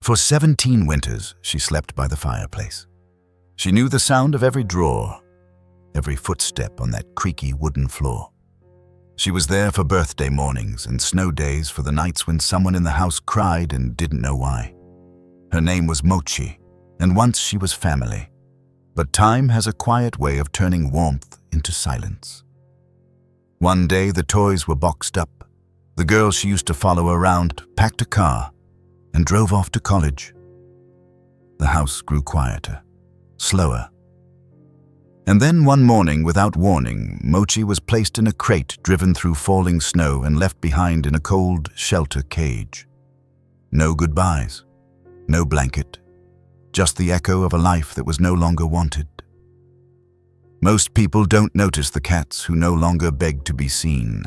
For 17 winters, she slept by the fireplace. She knew the sound of every drawer, every footstep on that creaky wooden floor. She was there for birthday mornings and snow days, for the nights when someone in the house cried and didn't know why. Her name was Mochi, and once she was family. But time has a quiet way of turning warmth into silence. One day the toys were boxed up. The girl she used to follow around packed a car and drove off to college. The house grew quieter, slower. And then one morning, without warning, Mochi was placed in a crate driven through falling snow and left behind in a cold shelter cage. No goodbyes, no blanket, just the echo of a life that was no longer wanted. Most people don't notice the cats who no longer beg to be seen.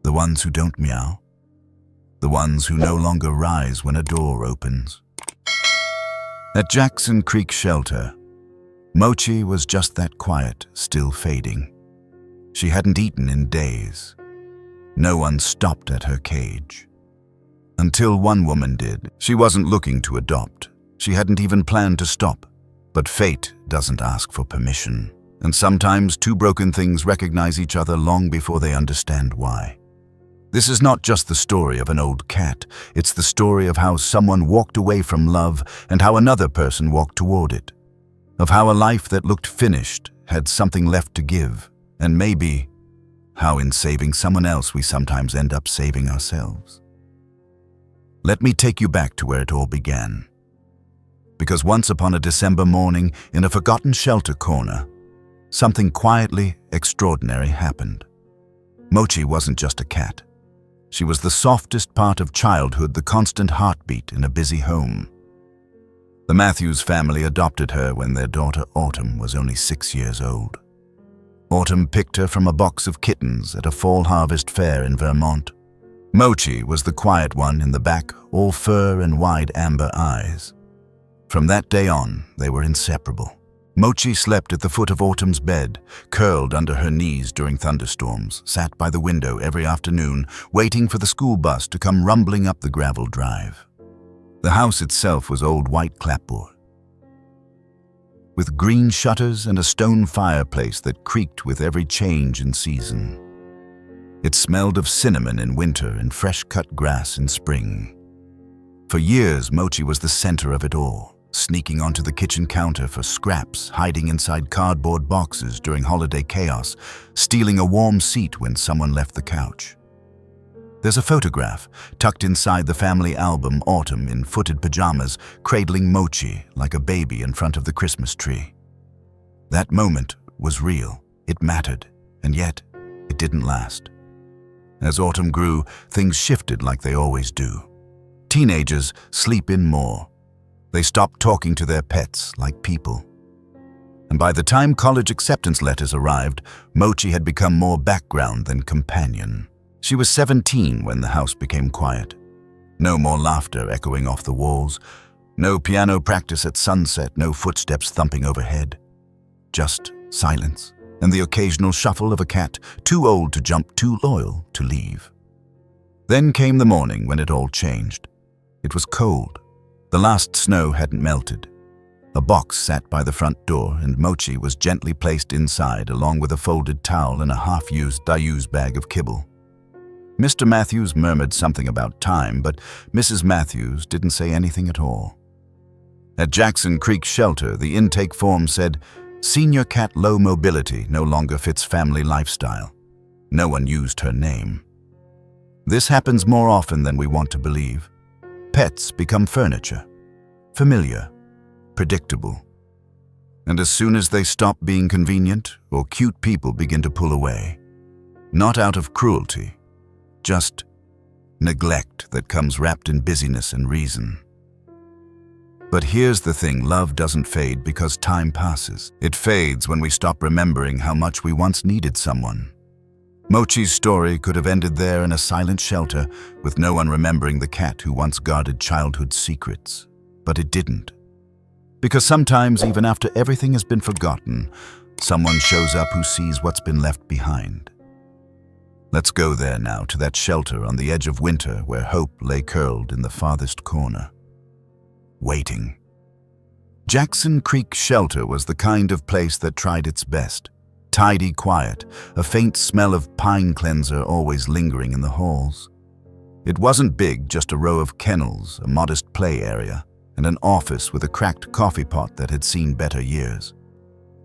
The ones who don't meow. The ones who no longer rise when a door opens. At Jackson Creek Shelter, Mochi was just that quiet, still fading. She hadn't eaten in days. No one stopped at her cage. Until one woman did. She wasn't looking to adopt. She hadn't even planned to stop. But fate doesn't ask for permission. And sometimes two broken things recognize each other long before they understand why. This is not just the story of an old cat. It's the story of how someone walked away from love and how another person walked toward it. Of how a life that looked finished had something left to give. And maybe how in saving someone else we sometimes end up saving ourselves. Let me take you back to where it all began. Because once upon a December morning, in a forgotten shelter corner, something quietly extraordinary happened. Mochi wasn't just a cat. She was the softest part of childhood, the constant heartbeat in a busy home. The Matthews family adopted her when their daughter Autumn was only 6 years old. Autumn picked her from a box of kittens at a fall harvest fair in Vermont. Mochi was the quiet one in the back, all fur and wide amber eyes. From that day on, they were inseparable. Mochi slept at the foot of Autumn's bed, curled under her knees during thunderstorms, sat by the window every afternoon, waiting for the school bus to come rumbling up the gravel drive. The house itself was old white clapboard, with green shutters and a stone fireplace that creaked with every change in season. It smelled of cinnamon in winter and fresh-cut grass in spring. For years, Mochi was the center of it all, sneaking onto the kitchen counter for scraps, hiding inside cardboard boxes during holiday chaos, stealing a warm seat when someone left the couch. There's a photograph tucked inside the family album, Autumn in footed pajamas, cradling Mochi like a baby in front of the Christmas tree. That moment was real, it mattered, and yet it didn't last. As Autumn grew, things shifted like they always do. Teenagers sleep in more. They stopped talking to their pets like people. And by the time college acceptance letters arrived, Mochi had become more background than companion. She was 17 when the house became quiet. No more laughter echoing off the walls. No piano practice at sunset, no footsteps thumping overhead. Just silence and the occasional shuffle of a cat, too old to jump, too loyal to leave. Then came the morning when it all changed. It was cold. The last snow hadn't melted. A box sat by the front door, and Mochi was gently placed inside along with a folded towel and a half-used disused bag of kibble. Mr. Matthews murmured something about time, but Mrs. Matthews didn't say anything at all. At Jackson Creek Shelter, the intake form said, "Senior cat low mobility no longer fits family lifestyle." No one used her name. This happens more often than we want to believe. Pets become furniture, familiar, predictable. And as soon as they stop being convenient, or cute, people begin to pull away. Not out of cruelty, just neglect that comes wrapped in busyness and reason. But here's the thing, love doesn't fade because time passes. It fades when we stop remembering how much we once needed someone. Mochi's story could have ended there in a silent shelter, with no one remembering the cat who once guarded childhood secrets. But it didn't. Because sometimes, even after everything has been forgotten, someone shows up who sees what's been left behind. Let's go there now, to that shelter on the edge of winter where hope lay curled in the farthest corner. waiting. Jackson Creek Shelter was the kind of place that tried its best. Tidy quiet, a faint smell of pine cleanser always lingering in the halls. It wasn't big, just a row of kennels, a modest play area, and an office with a cracked coffee pot that had seen better years.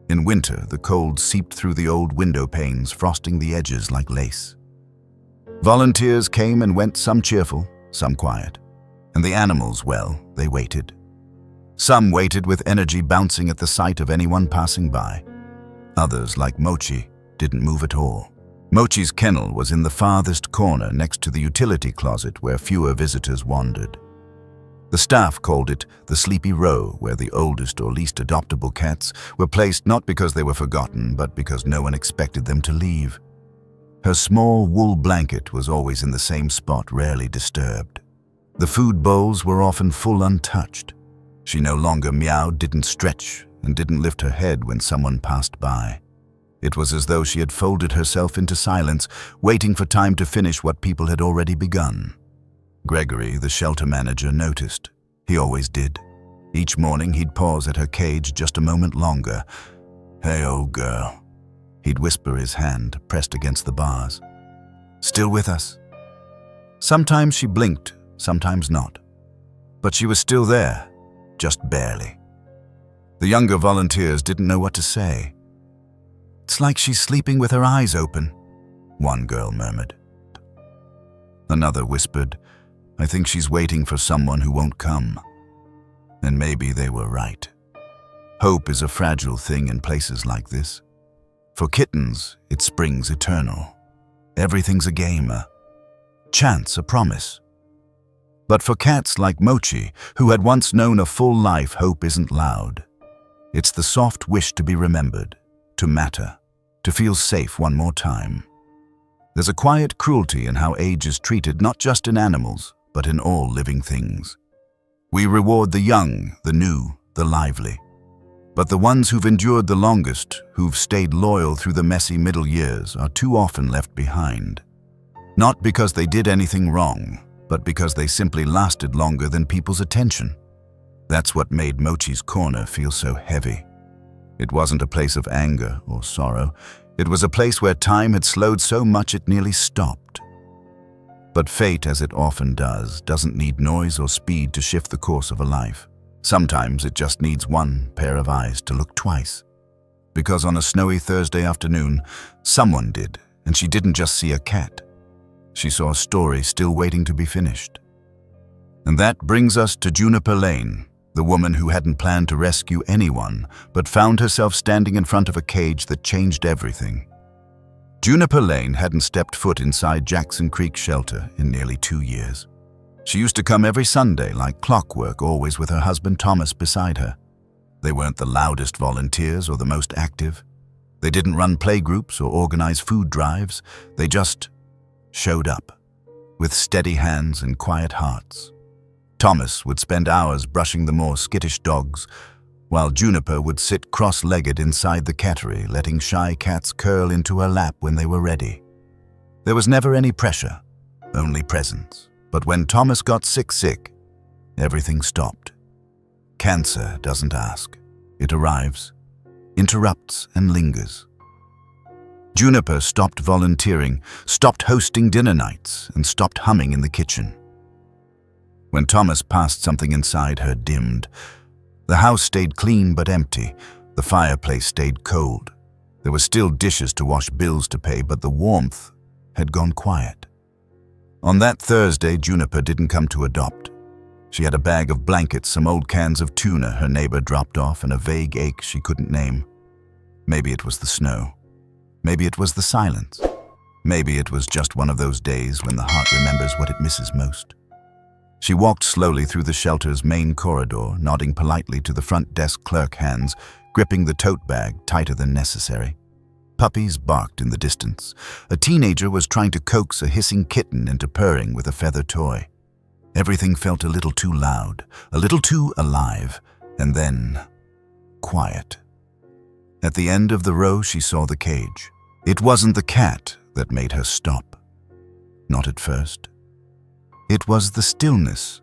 In winter, the cold seeped through the old window panes, frosting the edges like lace. Volunteers came and went, some cheerful, some quiet. And the animals, well, they waited. Some waited with energy bouncing at the sight of anyone passing by. Others, like Mochi, didn't move at all. Mochi's kennel was in the farthest corner next to the utility closet where fewer visitors wandered. The staff called it the sleepy row, where the oldest or least adoptable cats were placed not because they were forgotten, but because no one expected them to leave. Her small wool blanket was always in the same spot, rarely disturbed. The food bowls were often full untouched. She no longer meowed, didn't stretch, and didn't lift her head when someone passed by. It was as though she had folded herself into silence, waiting for time to finish what people had already begun. Gregory, the shelter manager, noticed. He always did. Each morning he'd pause at her cage just a moment longer. "Hey, old girl." He'd whisper, his hand pressed against the bars. "Still with us?" Sometimes she blinked, sometimes not. But she was still there, just barely. The younger volunteers didn't know what to say. "It's like she's sleeping with her eyes open," one girl murmured. Another whispered, "I think she's waiting for someone who won't come." And maybe they were right. Hope is a fragile thing in places like this. For kittens, it springs eternal. Everything's a game, a chance, a promise. But for cats like Mochi, who had once known a full life, hope isn't loud. It's the soft wish to be remembered, to matter, to feel safe one more time. There's a quiet cruelty in how age is treated, not just in animals, but in all living things. We reward the young, the new, the lively. But the ones who've endured the longest, who've stayed loyal through the messy middle years, are too often left behind. Not because they did anything wrong, but because they simply lasted longer than people's attention. That's what made Mochi's corner feel so heavy. It wasn't a place of anger or sorrow. It was a place where time had slowed so much it nearly stopped. But fate, as it often does, doesn't need noise or speed to shift the course of a life. Sometimes it just needs one pair of eyes to look twice. Because on a snowy Thursday afternoon, someone did, and she didn't just see a cat. She saw a story still waiting to be finished. And that brings us to Juniper Lane, the woman who hadn't planned to rescue anyone, but found herself standing in front of a cage that changed everything. Juniper Lane hadn't stepped foot inside Jackson Creek Shelter in nearly 2 years. She used to come every Sunday like clockwork, always with her husband Thomas beside her. They weren't the loudest volunteers or the most active. They didn't run playgroups or organize food drives. They just showed up, with steady hands and quiet hearts. Thomas would spend hours brushing the more skittish dogs, while Juniper would sit cross-legged inside the cattery, letting shy cats curl into her lap when they were ready. There was never any pressure, only presence. But when Thomas got sick, everything stopped. Cancer doesn't ask. It arrives, interrupts, and lingers. Juniper stopped volunteering, stopped hosting dinner nights, and stopped humming in the kitchen. When Thomas passed, something inside her dimmed. The house stayed clean but empty. The fireplace stayed cold. There were still dishes to wash, bills to pay, but the warmth had gone quiet. On that Thursday, Juniper didn't come to adopt. She had a bag of blankets, some old cans of tuna her neighbor dropped off, and a vague ache she couldn't name. Maybe it was the snow. Maybe it was the silence. Maybe it was just one of those days when the heart remembers what it misses most. She walked slowly through the shelter's main corridor, nodding politely to the front desk clerk hands, gripping the tote bag tighter than necessary. Puppies barked in the distance. A teenager was trying to coax a hissing kitten into purring with a feather toy. Everything felt a little too loud, a little too alive, and then quiet. At the end of the row, she saw the cage. It wasn't the cat that made her stop. Not at first. It was the stillness.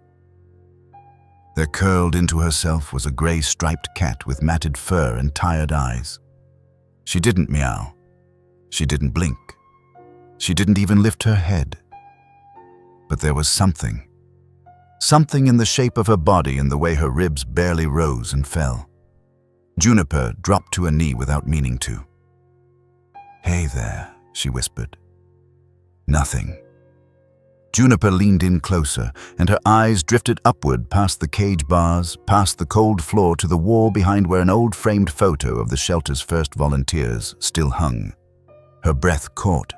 There curled into herself was a grey striped cat with matted fur and tired eyes. She didn't meow. She didn't blink. She didn't even lift her head. But there was something. Something in the shape of her body and the way her ribs barely rose and fell. Juniper dropped to a knee without meaning to. "Hey there," she whispered. Nothing. Juniper leaned in closer, and her eyes drifted upward past the cage bars, past the cold floor to the wall behind where an old framed photo of the shelter's first volunteers still hung. Her breath caught.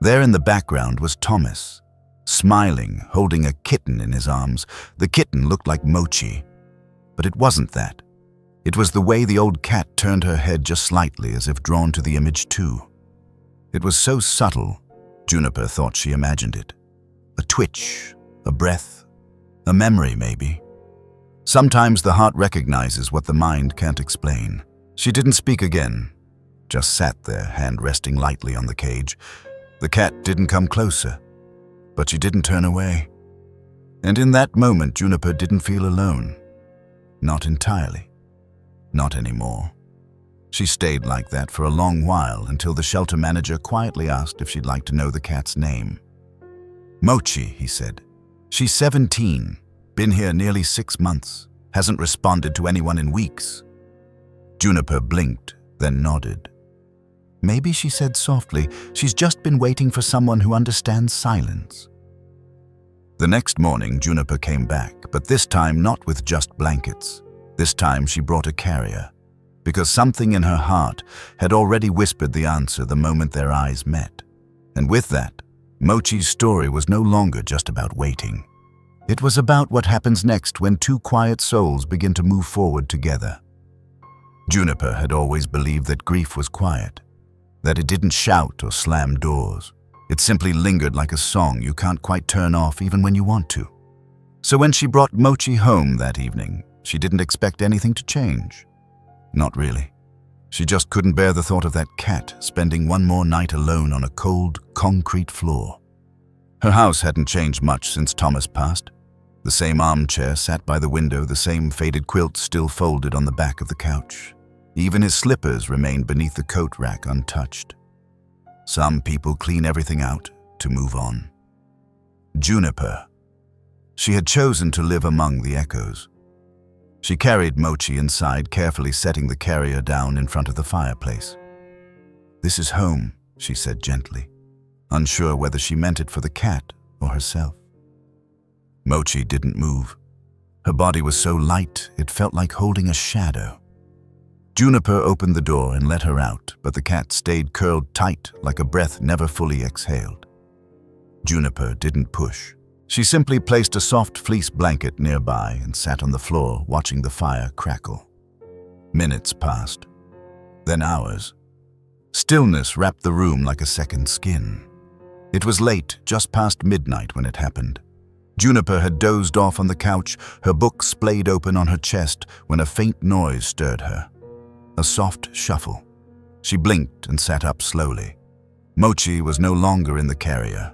There in the background was Thomas, smiling, holding a kitten in his arms. The kitten looked like Mochi, but it wasn't that. It was the way the old cat turned her head just slightly, as if drawn to the image too. It was so subtle, Juniper thought she imagined it. A twitch, a breath, a memory maybe. Sometimes the heart recognizes what the mind can't explain. She didn't speak again, just sat there, hand resting lightly on the cage. The cat didn't come closer, but she didn't turn away. And in that moment, Juniper didn't feel alone. Not entirely. Not anymore. She stayed like that for a long while until the shelter manager quietly asked if she'd like to know the cat's name. "Mochi," he said. "She's 17, been here nearly 6 months, hasn't responded to anyone in weeks." Juniper blinked, then nodded. "Maybe," she said softly, "she's just been waiting for someone who understands silence." The next morning, Juniper came back, but this time not with just blankets. This time she brought a carrier, because something in her heart had already whispered the answer the moment their eyes met. And with that, Mochi's story was no longer just about waiting. It was about what happens next when two quiet souls begin to move forward together. Juniper had always believed that grief was quiet, that it didn't shout or slam doors. It simply lingered like a song you can't quite turn off even when you want to. So when she brought Mochi home that evening, she didn't expect anything to change. Not really. She just couldn't bear the thought of that cat spending one more night alone on a cold, concrete floor. Her house hadn't changed much since Thomas passed. The same armchair sat by the window, the same faded quilt still folded on the back of the couch. Even his slippers remained beneath the coat rack untouched. Some people clean everything out to move on. Juniper. She had chosen to live among the echoes. She carried Mochi inside, carefully setting the carrier down in front of the fireplace. "This is home," she said gently, unsure whether she meant it for the cat or herself. Mochi didn't move. Her body was so light, it felt like holding a shadow. Juniper opened the door and let her out, but the cat stayed curled tight like a breath never fully exhaled. Juniper didn't push. She simply placed a soft fleece blanket nearby and sat on the floor watching the fire crackle. Minutes passed, then hours. Stillness wrapped the room like a second skin. It was late, just past midnight when it happened. Juniper had dozed off on the couch, her book splayed open on her chest when a faint noise stirred her. A soft shuffle. She blinked and sat up slowly. Mochi was no longer in the carrier.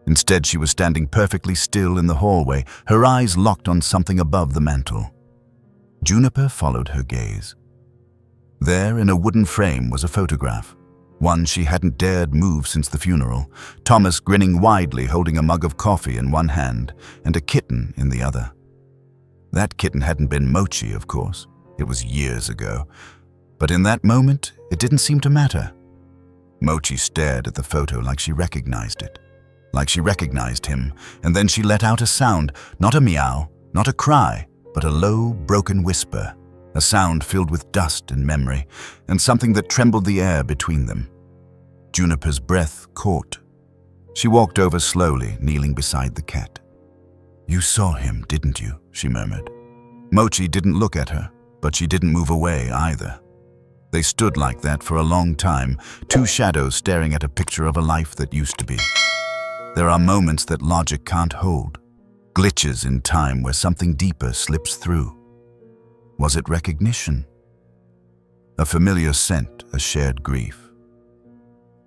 Instead, she was standing perfectly still in the hallway, her eyes locked on something above the mantel. Juniper followed her gaze. There, in a wooden frame, was a photograph, one she hadn't dared move since the funeral, Thomas grinning widely, holding a mug of coffee in one hand and a kitten in the other. That kitten hadn't been Mochi, of course. It was years ago. But in that moment, it didn't seem to matter. Mochi stared at the photo like she recognized it. Like she recognized him, and then she let out a sound, not a meow, not a cry, but a low, broken whisper, a sound filled with dust and memory, and something that trembled the air between them. Juniper's breath caught. She walked over slowly, kneeling beside the cat. "You saw him, didn't you?" she murmured. Mochi didn't look at her, but she didn't move away either. They stood like that for a long time, two shadows staring at a picture of a life that used to be. There are moments that logic can't hold, glitches in time where something deeper slips through. Was it recognition? A familiar scent, a shared grief?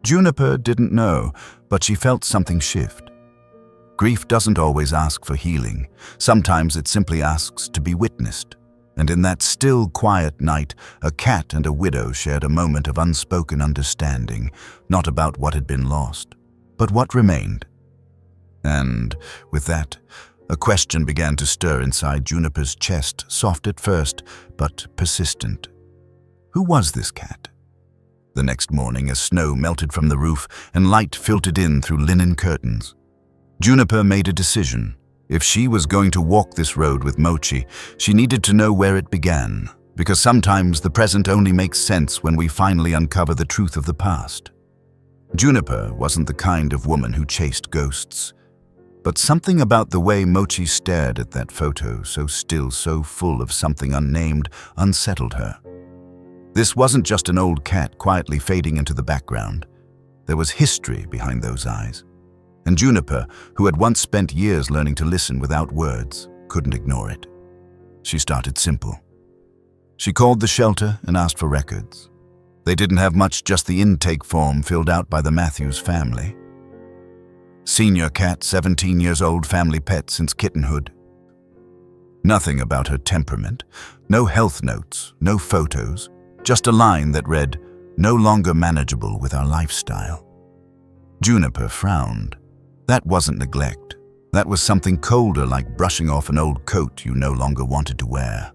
Juniper didn't know, but she felt something shift. Grief doesn't always ask for healing. Sometimes it simply asks to be witnessed. And in that still, quiet night, a cat and a widow shared a moment of unspoken understanding, not about what had been lost, but what remained. And with that, a question began to stir inside Juniper's chest, soft at first, but persistent. Who was this cat? The next morning, as snow melted from the roof and light filtered in through linen curtains, Juniper made a decision. If she was going to walk this road with Mochi, she needed to know where it began, because sometimes the present only makes sense when we finally uncover the truth of the past. Juniper wasn't the kind of woman who chased ghosts, but something about the way Mochi stared at that photo, so still, so full of something unnamed, unsettled her. This wasn't just an old cat quietly fading into the background. There was history behind those eyes. And Juniper, who had once spent years learning to listen without words, couldn't ignore it. She started simple. She called the shelter and asked for records. They didn't have much, just the intake form filled out by the Matthews family. Senior cat, 17 years old, family pet since kittenhood. Nothing about her temperament, no health notes, no photos, just a line that read, "No longer manageable with our lifestyle." Juniper frowned. That wasn't neglect. That was something colder, like brushing off an old coat you no longer wanted to wear.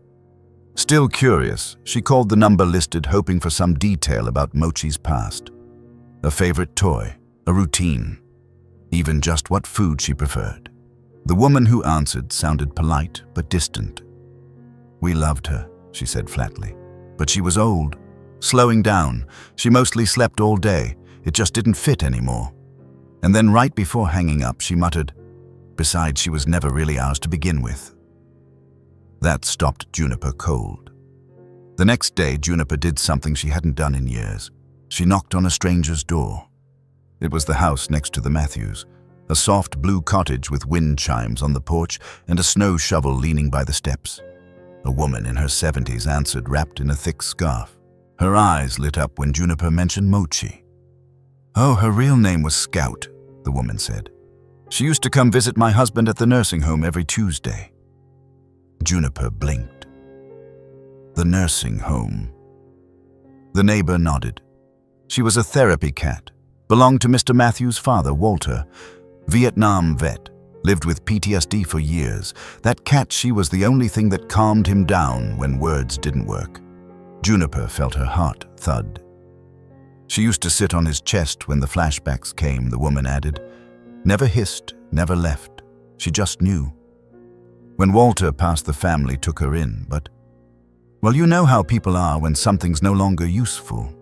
Still curious, she called the number listed, hoping for some detail about Mochi's past. A favorite toy, a routine, even just what food she preferred. The woman who answered sounded polite but distant. "We loved her," she said flatly. "But she was old, slowing down. She mostly slept all day. It just didn't fit anymore." And then right before hanging up, she muttered, "Besides, she was never really ours to begin with." That stopped Juniper cold. The next day, Juniper did something she hadn't done in years. She knocked on a stranger's door. It was the house next to the Matthews, a soft blue cottage with wind chimes on the porch and a snow shovel leaning by the steps. A woman in her 70s answered, wrapped in a thick scarf. Her eyes lit up when Juniper mentioned Mochi. "Oh, her real name was Scout," the woman said. "She used to come visit my husband at the nursing home every Tuesday." Juniper blinked. The nursing home. The neighbor nodded. She was a therapy cat, belonged to Mr. Matthews' father, Walter, Vietnam vet, lived with PTSD for years. That cat, she was the only thing that calmed him down when words didn't work. Juniper felt her heart thud. She used to sit on his chest when the flashbacks came, the woman added. Never hissed, never left. She just knew. When Walter passed, the family took her in, but, well, you know how people are when something's no longer useful.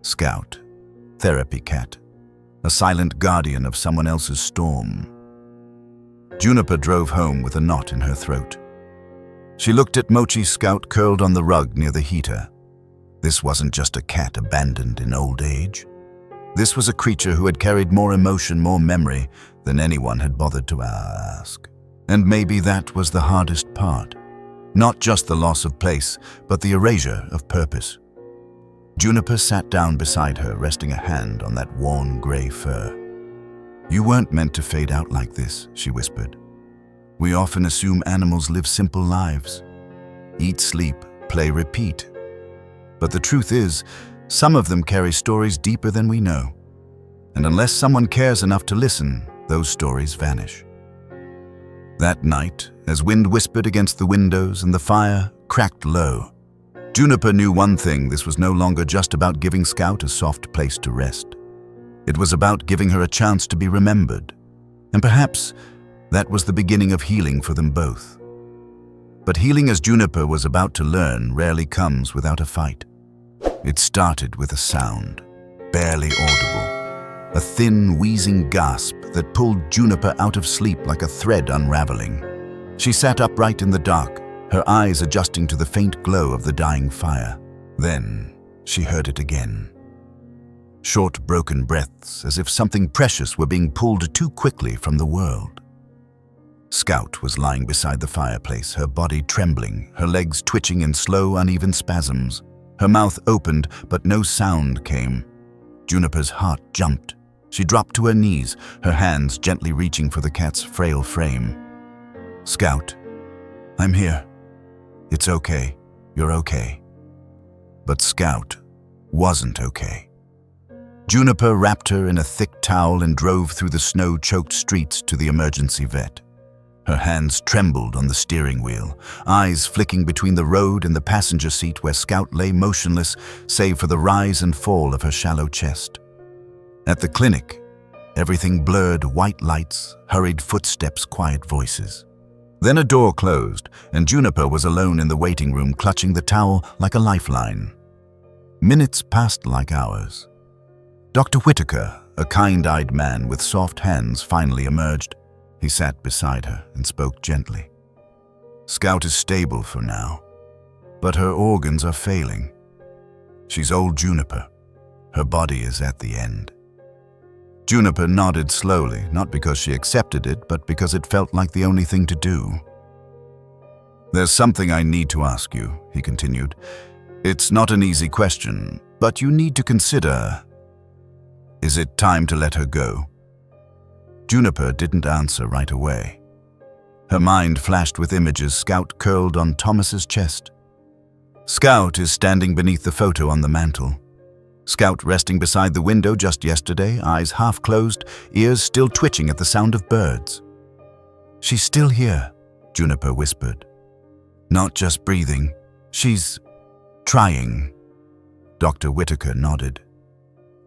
Scout, therapy cat, a silent guardian of someone else's storm. Juniper drove home with a knot in her throat. She looked at Mochi's Scout curled on the rug near the heater. This wasn't just a cat abandoned in old age. This was a creature who had carried more emotion, more memory than anyone had bothered to ask. And maybe that was the hardest part. Not just the loss of place, but the erasure of purpose. Juniper sat down beside her, resting a hand on that worn gray fur. "You weren't meant to fade out like this," she whispered. "We often assume animals live simple lives. Eat, sleep, play, repeat. But the truth is, some of them carry stories deeper than we know. And unless someone cares enough to listen, those stories vanish." That night, as wind whispered against the windows and the fire cracked low, Juniper knew one thing: this was no longer just about giving Scout a soft place to rest. It was about giving her a chance to be remembered. And perhaps that was the beginning of healing for them both. But healing, as Juniper was about to learn, rarely comes without a fight. It started with a sound, barely audible. A thin, wheezing gasp that pulled Juniper out of sleep like a thread unraveling. She sat upright in the dark, her eyes adjusting to the faint glow of the dying fire. Then she heard it again. Short, broken breaths, as if something precious were being pulled too quickly from the world. Scout was lying beside the fireplace, her body trembling, her legs twitching in slow, uneven spasms. Her mouth opened, but no sound came. Juniper's heart jumped. She dropped to her knees, her hands gently reaching for the cat's frail frame. "Scout, I'm here. It's okay. You're okay." But Scout wasn't okay. Juniper wrapped her in a thick towel and drove through the snow-choked streets to the emergency vet. Her hands trembled on the steering wheel, eyes flicking between the road and the passenger seat where Scout lay motionless save for the rise and fall of her shallow chest. At the clinic, everything blurred, white lights, hurried footsteps, quiet voices. Then a door closed, and Juniper was alone in the waiting room, clutching the towel like a lifeline. Minutes passed like hours. Dr. Whitaker, a kind-eyed man with soft hands, finally emerged. He sat beside her and spoke gently. "Scout is stable for now, but her organs are failing. She's old Juniper. Her body is at the end." Juniper nodded slowly, not because she accepted it, but because it felt like the only thing to do. "There's something I need to ask you," he continued. "It's not an easy question, but you need to consider. Is it time to let her go?" Juniper didn't answer right away. Her mind flashed with images, Scout curled on Thomas's chest. Scout is standing beneath the photo on the mantel. Scout resting beside the window just yesterday, eyes half closed, ears still twitching at the sound of birds. "She's still here," Juniper whispered. "Not just breathing. She's trying." Dr. Whitaker nodded.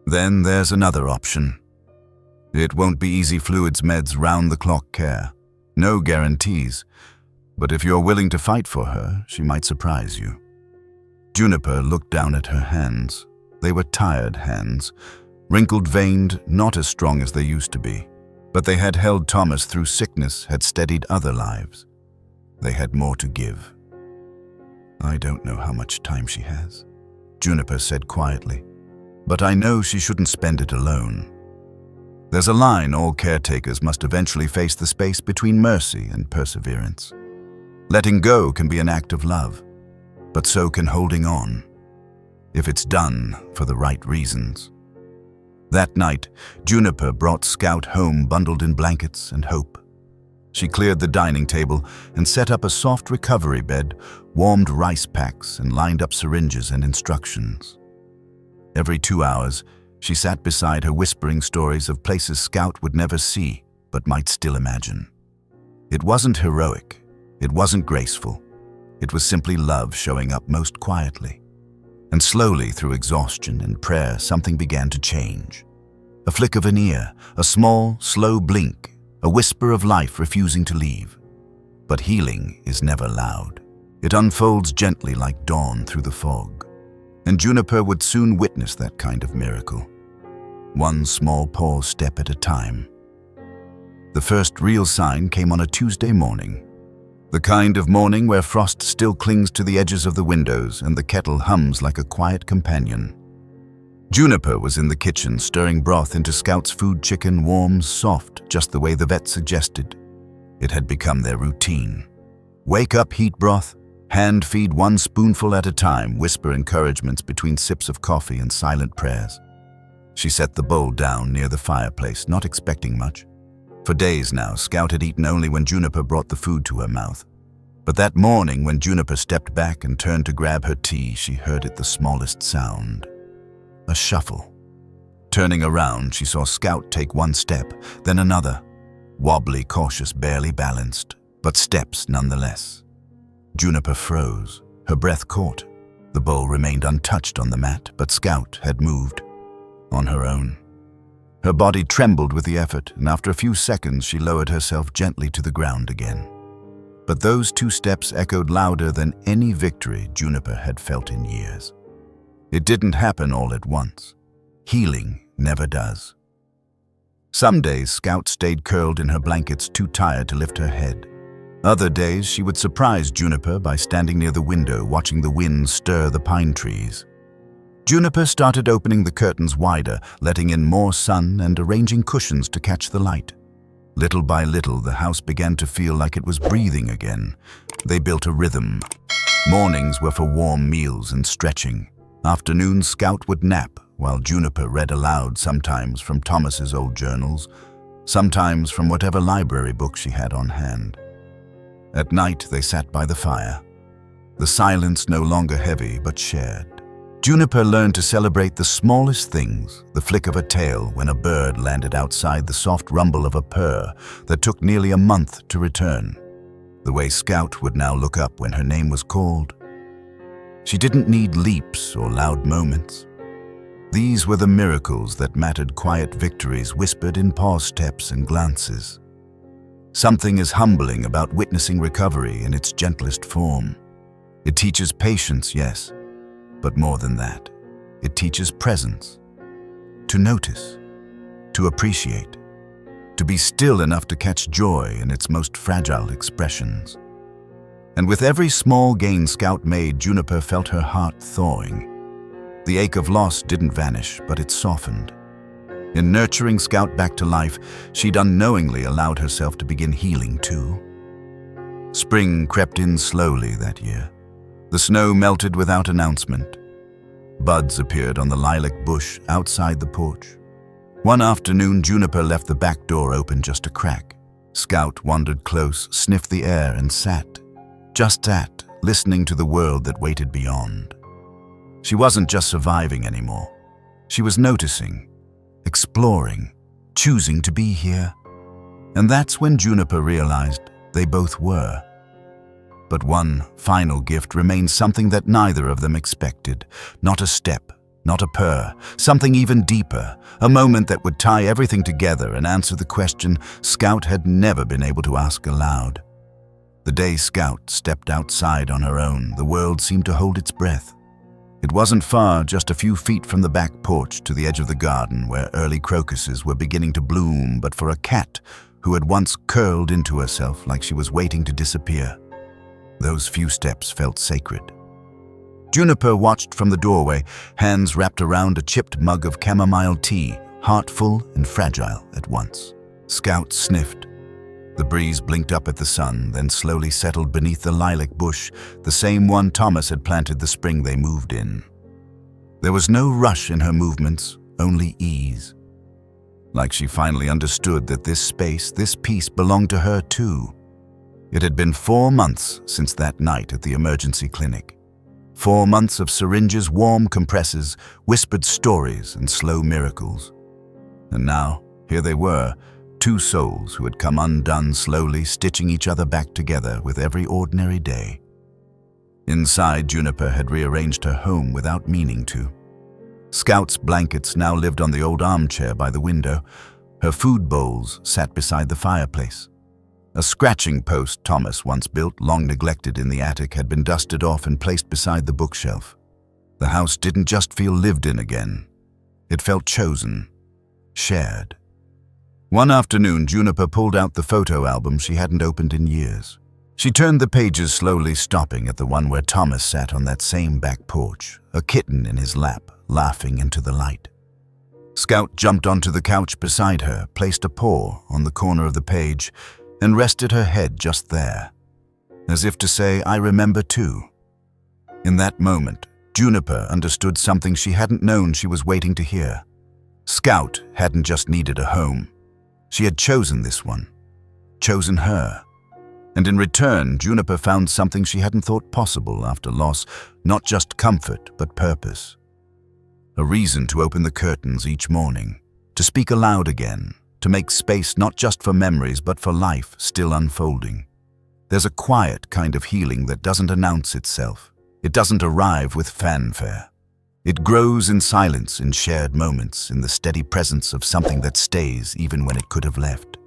"Then there's another option. It won't be easy fluids meds round-the-clock care. No guarantees. But if you're willing to fight for her, she might surprise you." Juniper looked down at her hands. They were tired hands, wrinkled-veined, not as strong as they used to be. But they had held Thomas through sickness, had steadied other lives. They had more to give. "I don't know how much time she has," Juniper said quietly. "But I know she shouldn't spend it alone. There's a line all caretakers must eventually face, the space between mercy and perseverance. Letting go can be an act of love, but so can holding on, if it's done for the right reasons." That night, Juniper brought Scout home bundled in blankets and hope. She cleared the dining table and set up a soft recovery bed, warmed rice packs, and lined up syringes and instructions. Every 2 hours, she sat beside her, whispering stories of places Scout would never see but might still imagine. It wasn't heroic. It wasn't graceful. It was simply love showing up most quietly. And slowly, through exhaustion and prayer, something began to change. A flick of an ear, a small, slow blink, a whisper of life refusing to leave. But healing is never loud. It unfolds gently like dawn through the fog. And Juniper would soon witness that kind of miracle. One small pause step at a time. The first real sign came on a Tuesday morning. The kind of morning where frost still clings to the edges of the windows and the kettle hums like a quiet companion. Juniper was in the kitchen, stirring broth into Scout's food, chicken, warm, soft, just the way the vet suggested. It had become their routine. Wake up, heat broth, hand feed one spoonful at a time, whisper encouragements between sips of coffee and silent prayers. She set the bowl down near the fireplace, not expecting much. For days now, Scout had eaten only when Juniper brought the food to her mouth. But that morning, when Juniper stepped back and turned to grab her tea, she heard it the smallest sound. A shuffle. Turning around, she saw Scout take one step, then another. Wobbly, cautious, barely balanced, but steps nonetheless. Juniper froze, her breath caught. The bowl remained untouched on the mat, but Scout had moved. On her own. Her body trembled with the effort, and after a few seconds she lowered herself gently to the ground again. But those 2 steps echoed louder than any victory Juniper had felt in years. It didn't happen all at once. Healing never does. Some days Scout stayed curled in her blankets, too tired to lift her head. Other days she would surprise Juniper by standing near the window, watching the wind stir the pine trees. Juniper started opening the curtains wider, letting in more sun and arranging cushions to catch the light. Little by little, the house began to feel like it was breathing again. They built a rhythm. Mornings were for warm meals and stretching. Afternoons, Scout would nap, while Juniper read aloud, sometimes from Thomas's old journals, sometimes from whatever library book she had on hand. At night, they sat by the fire, the silence no longer heavy but shared. Juniper learned to celebrate the smallest things, the flick of a tail when a bird landed outside, the soft rumble of a purr that took nearly a month to return, the way Scout would now look up when her name was called. She didn't need leaps or loud moments. These were the miracles that mattered, quiet victories whispered in pause steps and glances. Something is humbling about witnessing recovery in its gentlest form. It teaches patience, yes, but more than that, it teaches presence. To notice, to appreciate, to be still enough to catch joy in its most fragile expressions. And with every small gain Scout made, Juniper felt her heart thawing. The ache of loss didn't vanish, but it softened. In nurturing Scout back to life, she'd unknowingly allowed herself to begin healing too. Spring crept in slowly that year. The snow melted without announcement. Buds appeared on the lilac bush outside the porch. One afternoon, Juniper left the back door open just a crack. Scout wandered close, sniffed the air, and sat. Just sat, listening to the world that waited beyond. She wasn't just surviving anymore. She was noticing, exploring, choosing to be here. And that's when Juniper realized they both were. But one final gift remained, something that neither of them expected. Not a step, not a purr, something even deeper, a moment that would tie everything together and answer the question Scout had never been able to ask aloud. The day Scout stepped outside on her own, the world seemed to hold its breath. It wasn't far, just a few feet from the back porch to the edge of the garden where early crocuses were beginning to bloom, but for a cat who had once curled into herself like she was waiting to disappear, those few steps felt sacred. Juniper watched from the doorway, hands wrapped around a chipped mug of chamomile tea, heartful and fragile at once. Scout sniffed. The breeze blinked up at the sun, then slowly settled beneath the lilac bush, the same one Thomas had planted the spring they moved in. There was no rush in her movements, only ease. Like she finally understood that this space, this peace belonged to her too. It had been 4 months since that night at the emergency clinic. 4 months of syringes, warm compresses, whispered stories, and slow miracles. And now, here they were, 2 souls who had come undone, slowly stitching each other back together with every ordinary day. Inside, Juniper had rearranged her home without meaning to. Scout's blankets now lived on the old armchair by the window. Her food bowls sat beside the fireplace. A scratching post Thomas once built, long neglected in the attic, had been dusted off and placed beside the bookshelf. The house didn't just feel lived in again. It felt chosen, shared. One afternoon, Juniper pulled out the photo album she hadn't opened in years. She turned the pages slowly, stopping at the one where Thomas sat on that same back porch, a kitten in his lap, laughing into the light. Scout jumped onto the couch beside her, placed a paw on the corner of the page, and rested her head just there, as if to say, "I remember too." In that moment, Juniper understood something she hadn't known she was waiting to hear. Scout hadn't just needed a home. She had chosen this one, chosen her. And in return, Juniper found something she hadn't thought possible after loss, not just comfort, but purpose. A reason to open the curtains each morning, to speak aloud again, to make space not just for memories, but for life still unfolding. There's a quiet kind of healing that doesn't announce itself. It doesn't arrive with fanfare. It grows in silence, in shared moments, in the steady presence of something that stays even when it could have left.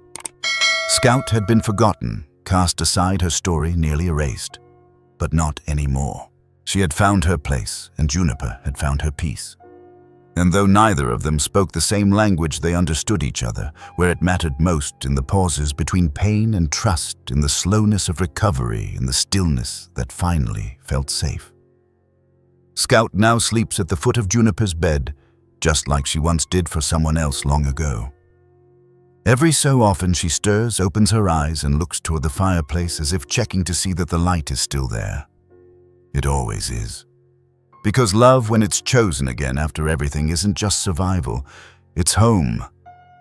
Scout had been forgotten, cast aside, her story nearly erased. But not anymore. She had found her place, and Juniper had found her peace. And though neither of them spoke the same language, they understood each other, where it mattered most, in the pauses between pain and trust, in the slowness of recovery, in the stillness that finally felt safe. Scout now sleeps at the foot of Juniper's bed, just like she once did for someone else long ago. Every so often she stirs, opens her eyes, and looks toward the fireplace as if checking to see that the light is still there. It always is. Because love, when it's chosen again after everything, isn't just survival, it's home.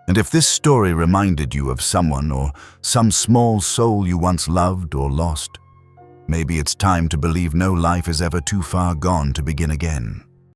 And if this story reminded you of someone or some small soul you once loved or lost, maybe it's time to believe no life is ever too far gone to begin again.